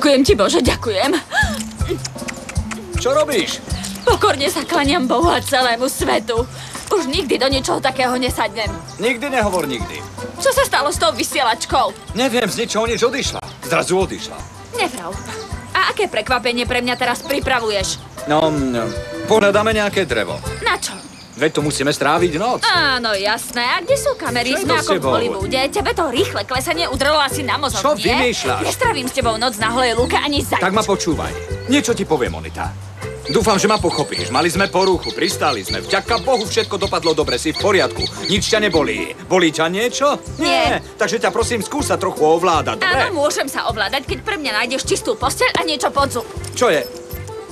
Ďakujem ti, Bože, ďakujem. Čo robíš? Pokorne sa klaniam Bohu a celému svetu. Už nikdy do ničoho takého nesadnem. Nikdy nehovor nikdy. Čo sa stalo s tou vysielačkou? Neviem, z ničoho nič odišla. Zrazu odišla. Nevrav. A aké prekvapenie pre mňa teraz pripravuješ? No, pohľadáme nejaké drevo. Na čo? Veď tu musíme stráviť noc. Áno, jasné. A kde sú kamery? Čo je Sme to s ako v tebou? Hollywoode. Tebe to rýchle klesanie udrlo asi na mozog, Čo nie? vymýšľaš? Nestravím s tebou noc na holej lúke ani za Tak ma počúvaj. Niečo ti poviem, Monita. Dúfam, že ma pochopíš. Mali sme poruchu, pristáli sme. Vďaka Bohu všetko dopadlo dobre, si v poriadku. Nič ťa nebolí. Bolí ťa niečo? Nie. Takže ťa prosím, skús sa trochu ovládať, dobre? Áno, môžem sa ovládať, keď pre mňa nájdeš čistú posteľ a niečo pod zub. Čo je?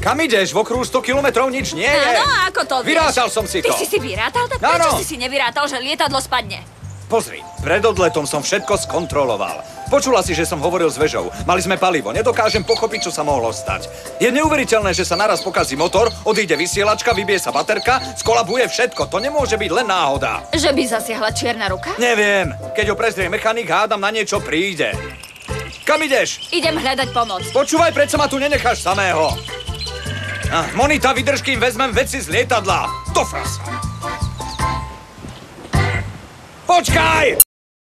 Kam ideš? V okruhu 100 kilometrov nič nie je. Áno, ako to vieš? Vyrátal som si to. Ty si vyrátal? Tak Áno. prečo si nevyrátal, že lietadlo spadne? Pozri, pred odletom som všetko skontroloval. Počula si, že som hovoril s vežou. Mali sme palivo, nedokážem pochopiť, čo sa mohlo stať. Je neuveriteľné, že sa naraz pokazí motor, odíde vysielačka, vybije sa baterka, skolabuje všetko. To nemôže byť len náhoda. Že by zasiahla čierna ruka? Neviem, keď ho prezrie mechanik, hádam na niečo príde. Kam ideš? Idem hľadať pomoc. Počúvaj, predsa ma tu nenecháš samého. Monita, vydrž, kým vezmem veci z lietadla. Do frasa. Počkaj!